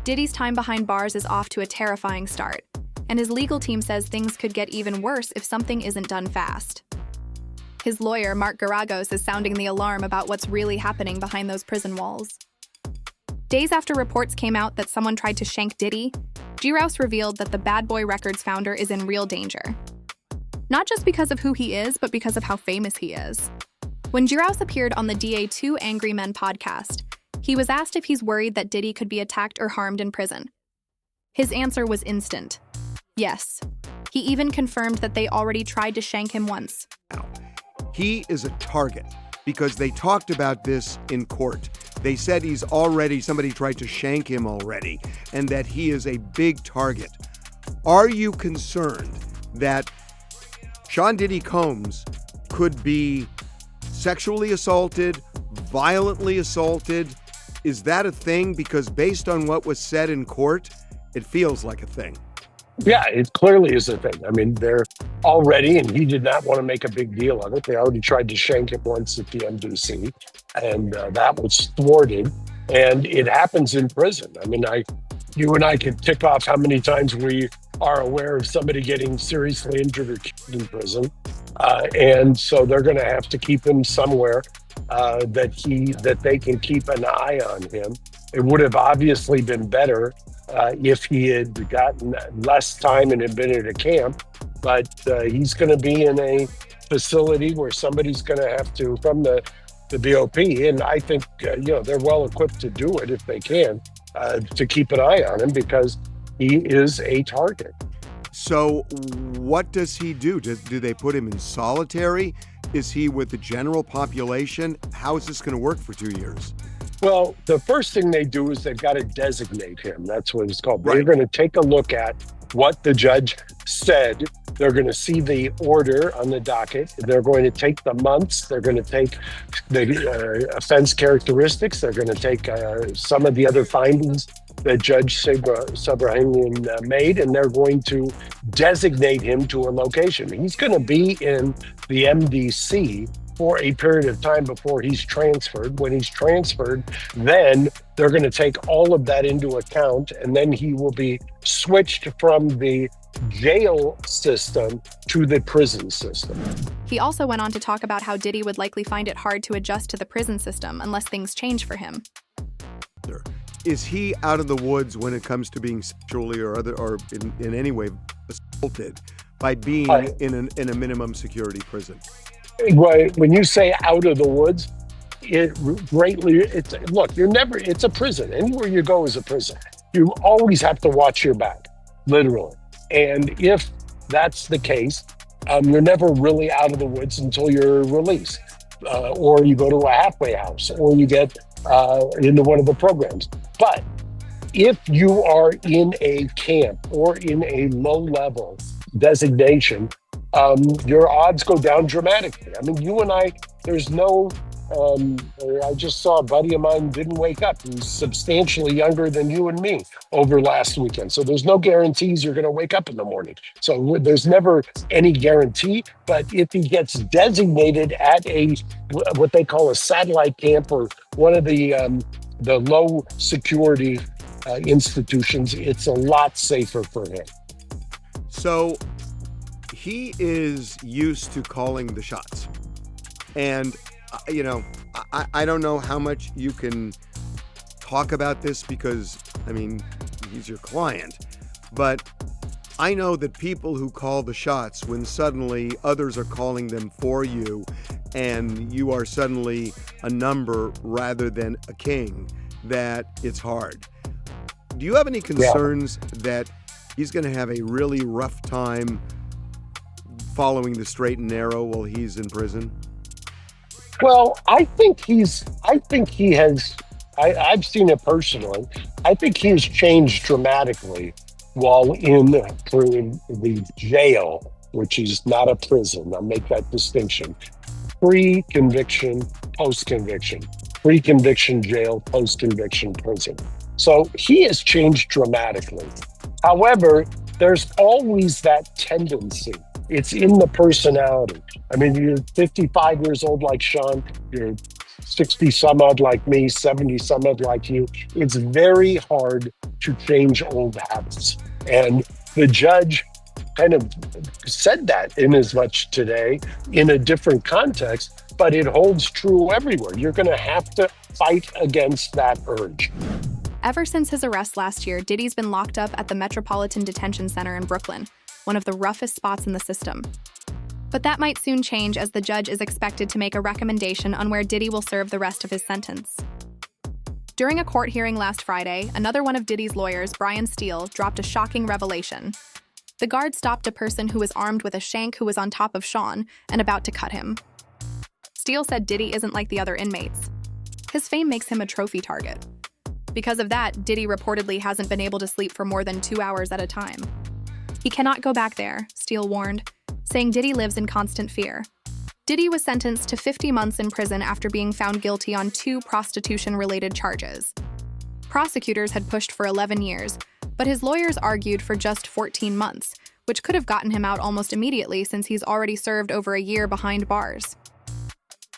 Diddy's time behind bars is off to a terrifying start, and his legal team says things could get even worse if something isn't done fast. His lawyer, Mark Garagos, is sounding the alarm about what's really happening behind those prison walls. Days after reports came out that someone tried to shank Diddy, G-Rouse revealed that the Bad Boy Records founder is in real danger. Not just because of who he is, but because of how famous he is. When G-Rouse appeared on the DA2 Angry Men podcast, he was asked if he's worried that Diddy could be attacked or harmed in prison. His answer was instant. Yes. He even confirmed that they already tried to shank him once. He is a target because they talked about this in court. They said somebody tried to shank him already, and that he is a big target. Are you concerned that Sean Diddy Combs could be sexually assaulted, violently assaulted? Is that a thing? Because based on what was said in court, it feels like a thing. Yeah, it clearly is a thing. I mean, they're already, and he did not want to make a big deal of it. They already tried to shank him once at the MDC, and that was thwarted. And it happens in prison. I mean, you and I could tick off how many times we are aware of somebody getting seriously injured or killed in prison. And so they're going to have to keep him somewhere that they can keep an eye on him. It would have obviously been better if he had gotten less time and had been at a camp, but he's going to be in a facility where somebody's going to have to, from the BOP, and I think they're well equipped to do it if they can, to keep an eye on him because he is a target. So what does he do? Do they put him in solitary? Is he with the general population? How is this going to work for 2 years? Well, the first thing they do is they've got to designate him. That's what it's called. Right. They're going to take a look at what the judge said. They're going to see the order on the docket. They're going to take the months. They're going to take the offense characteristics. They're going to take some of the other findings that Judge Sabrahanian made, and they're going to designate him to a location. He's going to be in the MDC for a period of time before he's transferred. When he's transferred, then they're going to take all of that into account, and then he will be switched from the jail system to the prison system. He also went on to talk about how Diddy would likely find it hard to adjust to the prison system unless things change for him. Is he out of the woods when it comes to being sexually or in any way assaulted by being in a minimum security prison? When you say out of the woods, it's a prison. Anywhere you go is a prison. You always have to watch your back, literally. And if that's the case, you're never really out of the woods until you're released, or you go to a halfway house, or you get into one of the programs. But if you are in a camp or in a low-level designation, your odds go down dramatically. I mean, you and I, there's no, I just saw a buddy of mine didn't wake up. He's substantially younger than you and me over last weekend. So there's no guarantees you're going to wake up in the morning. So there's never any guarantee. But if he gets designated at what they call a satellite camp or one of the low security institutions, it's a lot safer for him. So he is used to calling the shots. And, I don't know how much you can talk about this because, he's your client. But I know that people who call the shots when suddenly others are calling them for you and you are suddenly a number rather than a king, that it's hard. Do you have any concerns that he's going to have a really rough time following the straight and narrow while he's in prison? Well, I've seen it personally. I think he has changed dramatically while in the jail, which is not a prison. I'll make that distinction. Pre-conviction, post-conviction. Pre-conviction jail, post-conviction prison. So he has changed dramatically. However, there's always that tendency. It's in the personality. I mean, you're 55 years old like Sean, you're 60 some odd like me, 70 some odd like you. It's very hard to change old habits. And the judge kind of said that in as much today in a different context, but it holds true everywhere. You're going to have to fight against that urge. Ever since his arrest last year, Diddy's been locked up at the Metropolitan Detention Center in Brooklyn, one of the roughest spots in the system. But that might soon change as the judge is expected to make a recommendation on where Diddy will serve the rest of his sentence. During a court hearing last Friday, another one of Diddy's lawyers, Brian Steele, dropped a shocking revelation. The guard stopped a person who was armed with a shank who was on top of Sean and about to cut him. Steele said Diddy isn't like the other inmates. His fame makes him a trophy target. Because of that, Diddy reportedly hasn't been able to sleep for more than 2 hours at a time. He cannot go back there, Steele warned, saying Diddy lives in constant fear. Diddy was sentenced to 50 months in prison after being found guilty on 2 prostitution-related charges. Prosecutors had pushed for 11 years, but his lawyers argued for just 14 months, which could have gotten him out almost immediately since he's already served over a year behind bars.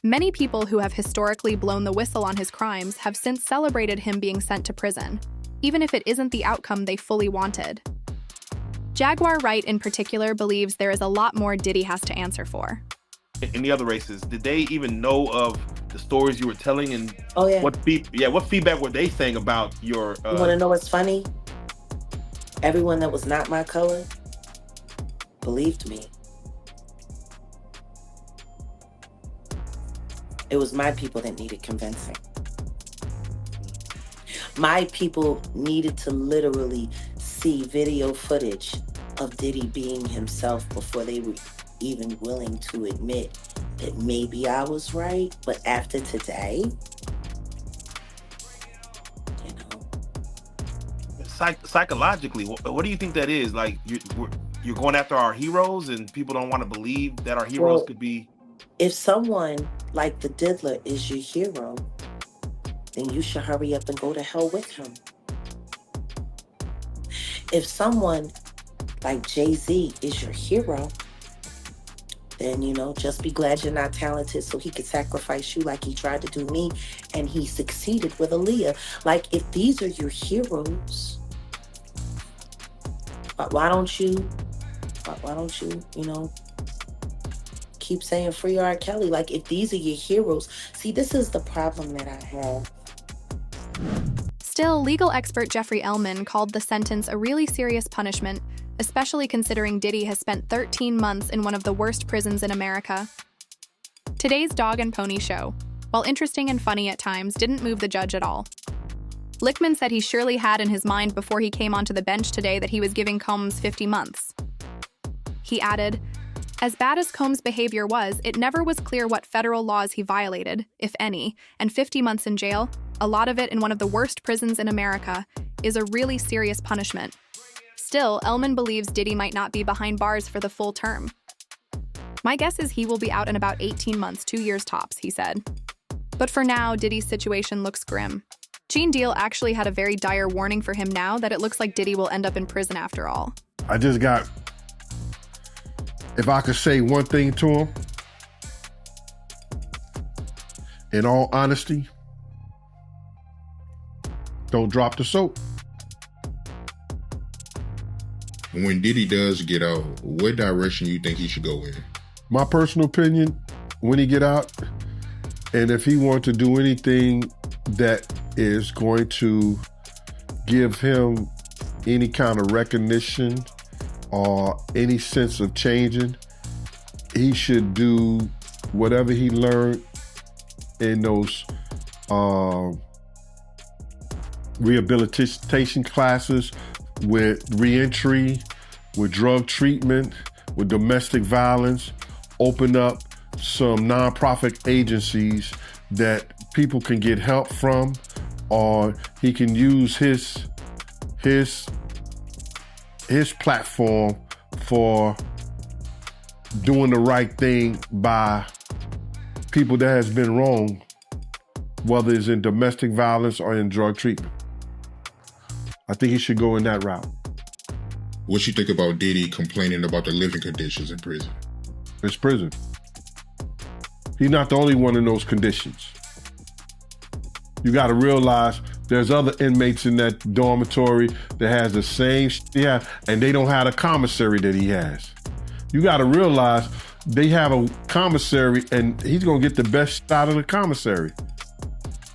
Many people who have historically blown the whistle on his crimes have since celebrated him being sent to prison, even if it isn't the outcome they fully wanted. Jaguar Wright in particular believes there is a lot more Diddy has to answer for. In the other races, did they even know of the stories you were telling, and what feedback were they saying about your You want to know what's funny? Everyone that was not my color believed me. It was my people that needed convincing. My people needed to literally see video footage of Diddy being himself before they were even willing to admit that maybe I was right. But after today, you know. Psychologically, what do you think that is? Like, you're going after our heroes and people don't want to believe that our heroes could be... If someone like the Diddler is your hero, then you should hurry up and go to hell with him. If someone like Jay-Z is your hero, then, you know, just be glad you're not talented so he could sacrifice you like he tried to do me, and he succeeded with Aaliyah. Like, if these are your heroes, why don't you, you know, keep saying free R. Kelly? Like, if these are your heroes. See, this is the problem that I have. Still, legal expert Jeffrey Ellman called the sentence a really serious punishment, especially considering Diddy has spent 13 months in one of the worst prisons in America. Today's Dog and Pony show, while interesting and funny at times, didn't move the judge at all. Lichtman said he surely had in his mind before he came onto the bench today that he was giving Combs 50 months. He added, "As bad as Combs' behavior was, it never was clear what federal laws he violated, if any, and 50 months in jail, a lot of it in one of the worst prisons in America, is a really serious punishment." Still, Ellman believes Diddy might not be behind bars for the full term. "My guess is he will be out in about 18 months, 2 years tops," he said. But for now, Diddy's situation looks grim. Gene Deal actually had a very dire warning for him now that it looks like Diddy will end up in prison after all. I just got, if I could say one thing to him, in all honesty, don't drop the soap. When Diddy does get out, what direction you think he should go in? My personal opinion, when he get out, and if he wants to do anything that is going to give him any kind of recognition or any sense of changing, he should do whatever he learned in those rehabilitation classes, with reentry, with drug treatment, with domestic violence, open up some nonprofit agencies that people can get help from, or he can use his platform for doing the right thing by people that has been wrong, whether it's in domestic violence or in drug treatment. I think he should go in that route. What you think about Diddy complaining about the living conditions in prison? It's prison. He's not the only one in those conditions. You got to realize there's other inmates in that dormitory that has the same and they don't have the commissary that he has. You got to realize they have a commissary and he's going to get the best out of the commissary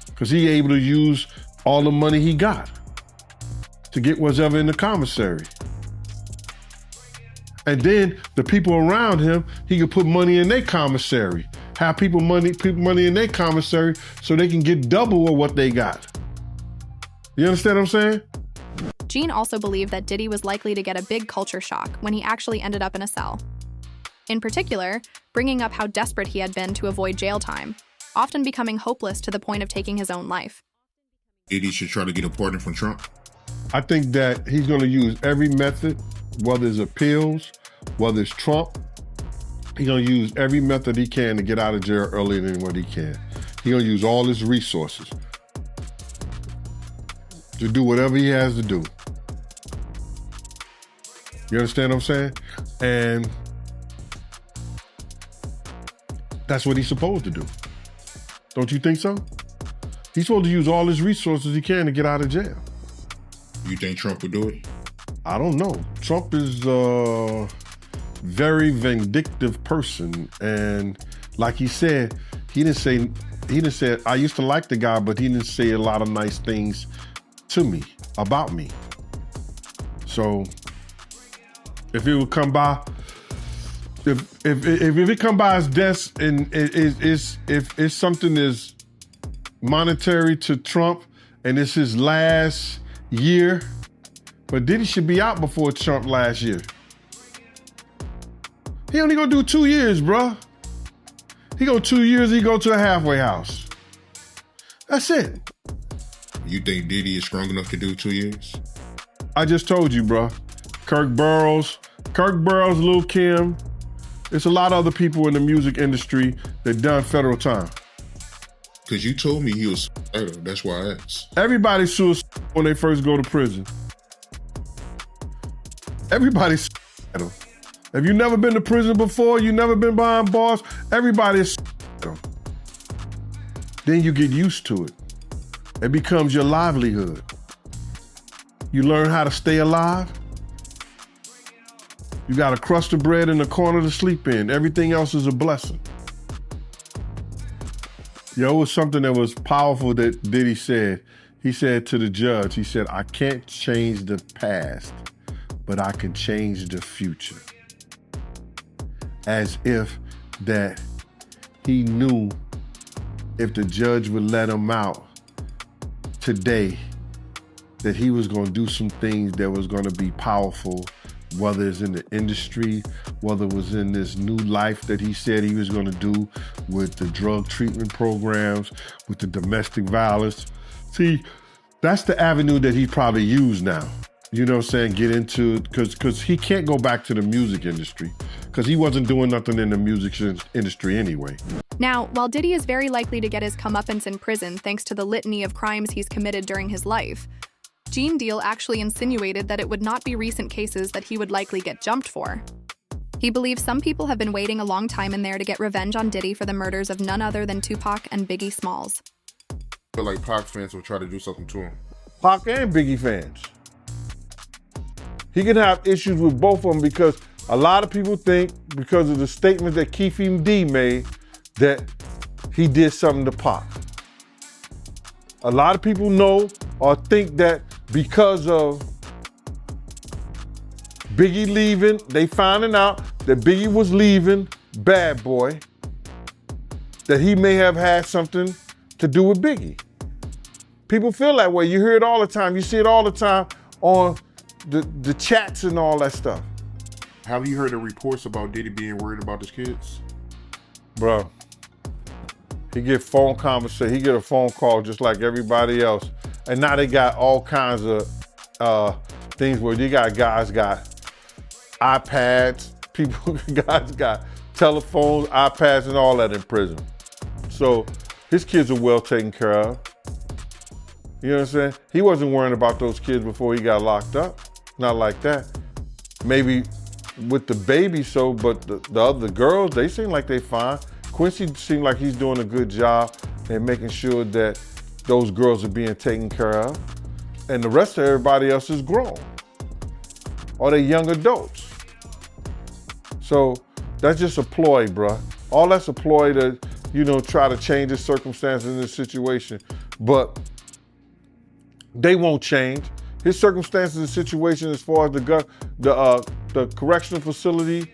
because he's able to use all the money he got to get whatever in the commissary. And then the people around him, he can put money in their commissary. Have people money in their commissary so they can get double of what they got. You understand what I'm saying? Gene also believed that Diddy was likely to get a big culture shock when he actually ended up in a cell. In particular, bringing up how desperate he had been to avoid jail time, often becoming hopeless to the point of taking his own life. Diddy should try to get a pardon from Trump. I think that he's going to use every method, whether it's appeals, whether it's Trump. He's going to use every method he can to get out of jail earlier than what he can. He's going to use all his resources to do whatever he has to do. You understand what I'm saying? And that's what he's supposed to do. Don't you think so? He's supposed to use all his resources he can to get out of jail. You think Trump would do it? I don't know. Trump is a very vindictive person. And like he said, he didn't say, I used to like the guy, but he didn't say a lot of nice things to me, about me. So if it would come by, if it come by his desk and if something is monetary to Trump and it's his last year, but Diddy should be out before Trump last year. He only gonna do 2 years, bruh. He go 2 years, he go to a halfway house. That's it. You think Diddy is strong enough to do 2 years? I just told you, bruh. Kirk Burrows, Lil' Kim. There's a lot of other people in the music industry that done federal time. Because you told me he was suicidal. That's why I asked. Everybody's suicidal when they first go to prison. Everybody's suicidal. If you never been to prison before, you never been behind bars, everybody's suicidal. Then you get used to it. It becomes your livelihood. You learn how to stay alive. You got a crust of bread in the corner to sleep in. Everything else is a blessing. Yo, it was something that was powerful that Diddy said. He said to the judge, he said, I can't change the past, but I can change the future. As if that he knew if the judge would let him out today, that he was going to do some things that was going to be powerful, whether it's in the industry, whether it was in this new life that he said he was going to do with the drug treatment programs, with the domestic violence. See, that's the avenue that he probably used now. You know what I'm saying? Get into it, because he can't go back to the music industry because he wasn't doing nothing in the music industry anyway. Now, while Diddy is very likely to get his comeuppance in prison thanks to the litany of crimes he's committed during his life, Gene Deal actually insinuated that it would not be recent cases that he would likely get jumped for. He believes some people have been waiting a long time in there to get revenge on Diddy for the murders of none other than Tupac and Biggie Smalls. I feel like Pac fans will try to do something to him. Pac and Biggie fans. He can have issues with both of them because a lot of people think, because of the statement that Keefe D made, that he did something to Pac. A lot of people know or think that because of Biggie leaving, they finding out that Biggie was leaving Bad Boy, that he may have had something to do with Biggie. People feel that way. You hear it all the time. You see it all the time on the chats and all that stuff. Have you heard the reports about Diddy being worried about his kids? Bro, he get a phone call just like everybody else. And now they got all kinds of things where you got guys got iPads, guys got telephones, iPads, and all that in prison. So his kids are well taken care of. You know what I'm saying? He wasn't worrying about those kids before he got locked up. Not like that. Maybe with the baby but the other girls, they seem like they fine. Quincy seemed like he's doing a good job in making sure that those girls are being taken care of, and the rest of everybody else is grown, or they young adults. So that's just a ploy, bruh. All that's a ploy to, try to change the circumstances in this situation. But they won't change. His circumstances and situation as far as the correctional facility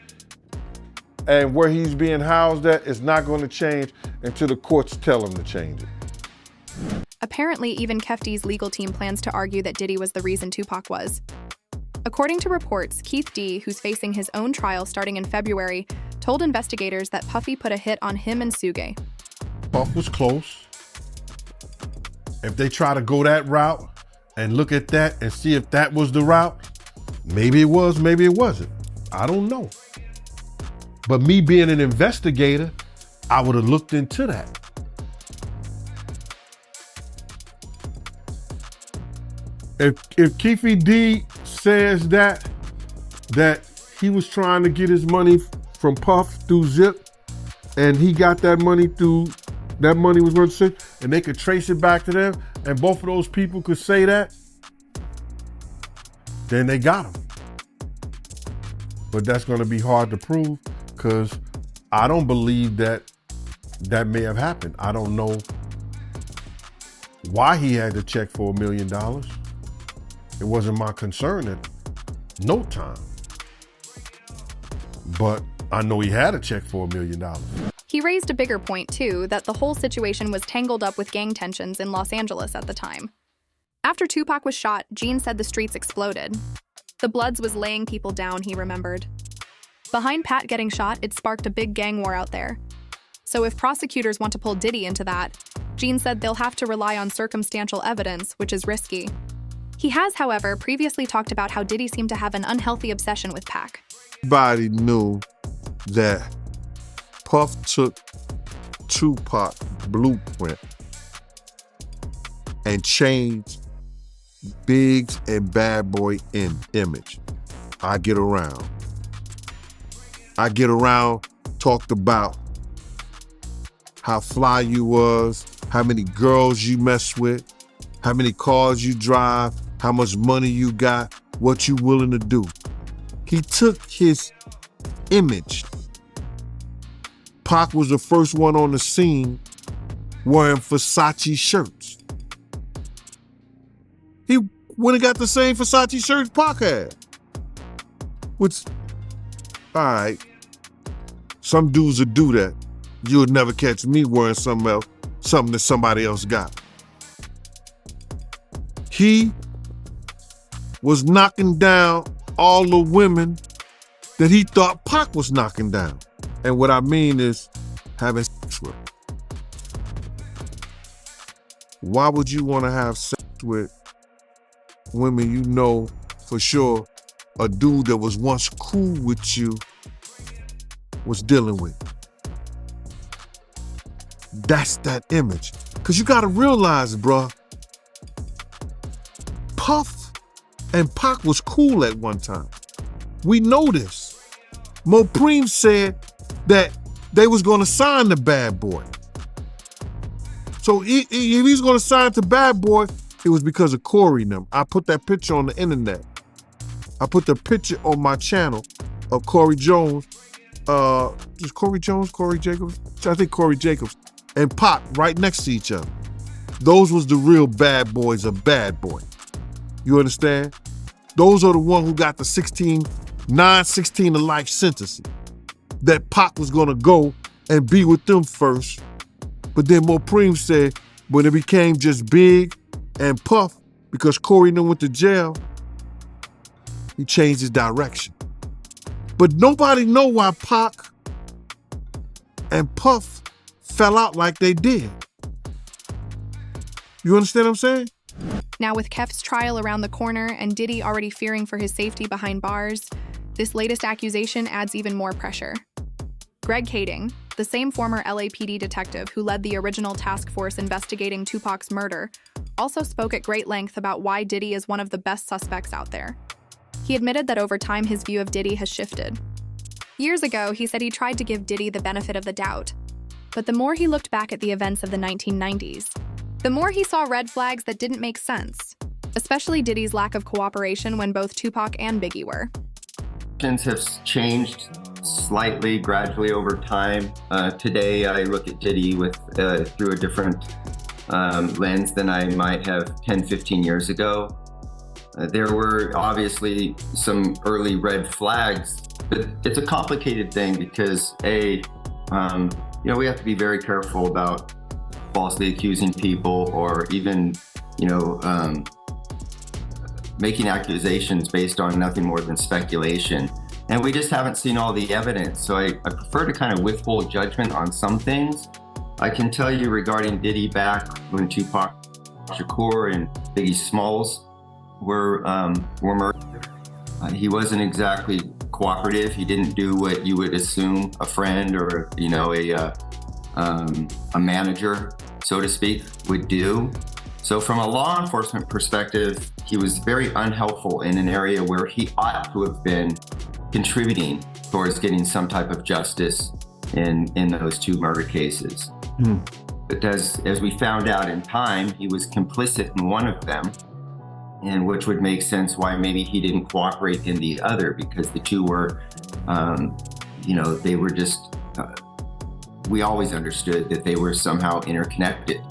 and where he's being housed at is not going to change until the courts tell him to change it. Apparently, even Kefti's legal team plans to argue that Diddy was the reason Tupac was. According to reports, Keith D., who's facing his own trial starting in February, told investigators that Puffy put a hit on him and Suge. Puff was close. If they try to go that route and look at that and see if that was the route, maybe it was, maybe it wasn't. I don't know. But me being an investigator, I would have looked into that. If Keith D says that he was trying to get his money from Puff through Zip, and he got that money was worth $6, and they could trace it back to them, and both of those people could say that, then they got him. But that's going to be hard to prove, because I don't believe that may have happened. I don't know why he had to check for $1 million. It wasn't my concern at no time. But I know he had a check for $1 million. He raised a bigger point, too, that the whole situation was tangled up with gang tensions in Los Angeles at the time. After Tupac was shot, Gene said the streets exploded. The Bloods was laying people down, he remembered. Behind Pat getting shot, it sparked a big gang war out there. So if prosecutors want to pull Diddy into that, Gene said they'll have to rely on circumstantial evidence, which is risky. He has, however, previously talked about how Diddy seemed to have an unhealthy obsession with Pac. Everybody knew that Puff took Tupac's blueprint and changed Biggs and Bad Boy image. I Get Around, talked about how fly you was, how many girls you mess with, how many cars you drive, how much money you got, what you willing to do. He took his image. Pac was the first one on the scene wearing Versace shirts. He went and got the same Versace shirts Pac had. Which, all right, some dudes would do that. You would never catch me wearing something that somebody else got. He was knocking down all the women that he thought Pac was knocking down. And what I mean is having sex with. Why would you want to have sex with women you know for sure a dude that was once cool with you was dealing with? That's that image. Because you got to realize, bruh, Puff and Pac was cool at one time. We know this. Mopreme said that they was going to sign the Bad Boy. So if he's going to sign to Bad Boy, it was because of Corey and them. I put that picture on the internet. I put the picture on my channel of Corey Jones. Is Corey Jones, Corey Jacobs? I think Corey Jacobs and Pac right next to each other. Those was the real bad boys of Bad Boy. You understand? Those are the ones who got the 16 to life sentence. That Pac was gonna go and be with them first. But then Mopreme said, when it became just Big and Puff, because Corey and them went to jail, he changed his direction. But nobody know why Pac and Puff fell out like they did. You understand what I'm saying? Now with Kef's trial around the corner and Diddy already fearing for his safety behind bars, this latest accusation adds even more pressure. Greg Kading, the same former LAPD detective who led the original task force investigating Tupac's murder, also spoke at great length about why Diddy is one of the best suspects out there. He admitted that over time his view of Diddy has shifted. Years ago, he said he tried to give Diddy the benefit of the doubt. But the more he looked back at the events of the 1990s, The more he saw red flags that didn't make sense, especially Diddy's lack of cooperation when both Tupac and Biggie were. Things have changed slightly, gradually over time. Today, I look at Diddy through a different lens than I might have 10, 15 years ago. There were obviously some early red flags, but it's a complicated thing because we have to be very careful about falsely accusing people or even, making accusations based on nothing more than speculation. And we just haven't seen all the evidence. So I prefer to kind of withhold judgment on some things. I can tell you regarding Diddy back when Tupac Shakur and Biggie Smalls were murdered. He wasn't exactly cooperative. He didn't do what you would assume a friend or, a manager, so to speak, would do. So from a law enforcement perspective, he was very unhelpful in an area where he ought to have been contributing towards getting some type of justice in those two murder cases. But as we found out in time, he was complicit in one of them, and which would make sense why maybe he didn't cooperate in the other, because the two were, they were just, we always understood that they were somehow interconnected.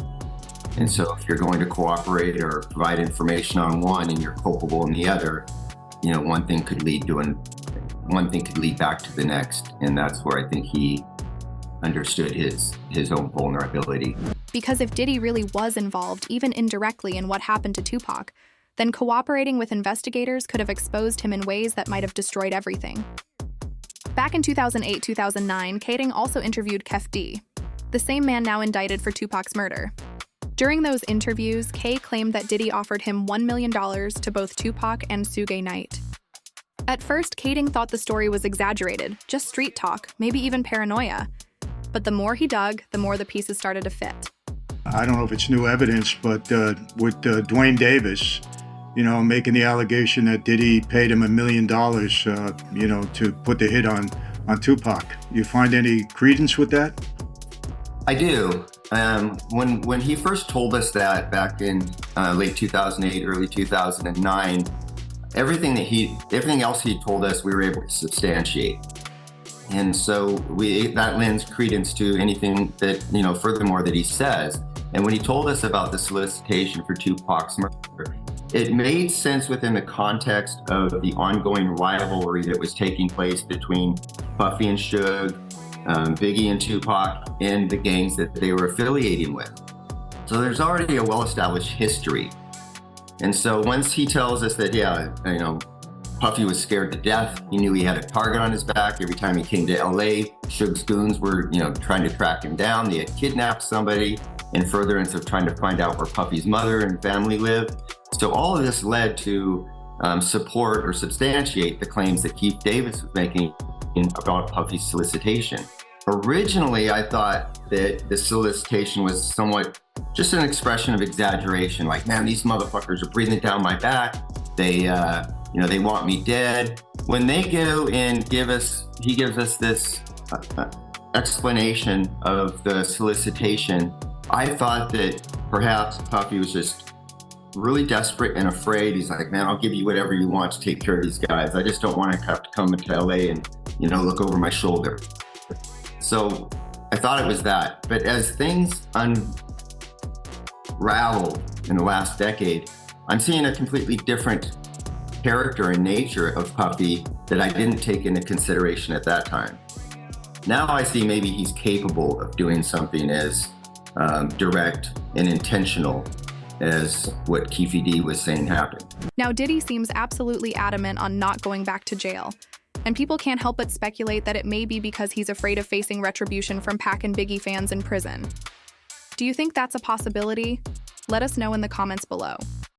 And so if you're going to cooperate or provide information on one and you're culpable in the other, one thing could lead back to the next. And that's where I think he understood his own vulnerability. Because if Diddy really was involved, even indirectly, in what happened to Tupac, then cooperating with investigators could have exposed him in ways that might have destroyed everything. Back in 2008-2009, Kading also interviewed Kef D, the same man now indicted for Tupac's murder. During those interviews, K claimed that Diddy offered him $1 million to both Tupac and Suge Knight. At first, Kading thought the story was exaggerated, just street talk, maybe even paranoia. But the more he dug, the more the pieces started to fit. I don't know if it's new evidence, but with Dwayne Davis, making the allegation that Diddy paid him $1 million, to put the hit on Tupac. You find any credence with that? I do. When he first told us that back in late 2008, early 2009, everything else he told us, we were able to substantiate. And so that lends credence to anything that, furthermore that he says. And when he told us about the solicitation for Tupac's murder, it made sense within the context of the ongoing rivalry that was taking place between Puffy and Suge, Biggie and Tupac, and the gangs that they were affiliating with. So there's already a well-established history. And so once he tells us that, Puffy was scared to death, he knew he had a target on his back. Every time he came to LA, Suge's goons were, trying to track him down. They had kidnapped somebody in furtherance of trying to find out where Puffy's mother and family lived. So all of this led to support or substantiate the claims that Keith Davis was making about Puffy's solicitation. Originally, I thought that the solicitation was somewhat just an expression of exaggeration. Like, man, these motherfuckers are breathing down my back. They want me dead. When they go and he gives us this explanation of the solicitation, I thought that perhaps Puffy was just really desperate and afraid. He's like, man, I'll give you whatever you want to take care of these guys. I just don't want to have to come into LA and, look over my shoulder. So I thought it was that. But as things unraveled in the last decade, I'm seeing a completely different character and nature of Puffy that I didn't take into consideration at that time. Now I see maybe he's capable of doing something as direct and intentional as what Keefy D was saying happened. Now, Diddy seems absolutely adamant on not going back to jail. And people can't help but speculate that it may be because he's afraid of facing retribution from Pac and Biggie fans in prison. Do you think that's a possibility? Let us know in the comments below.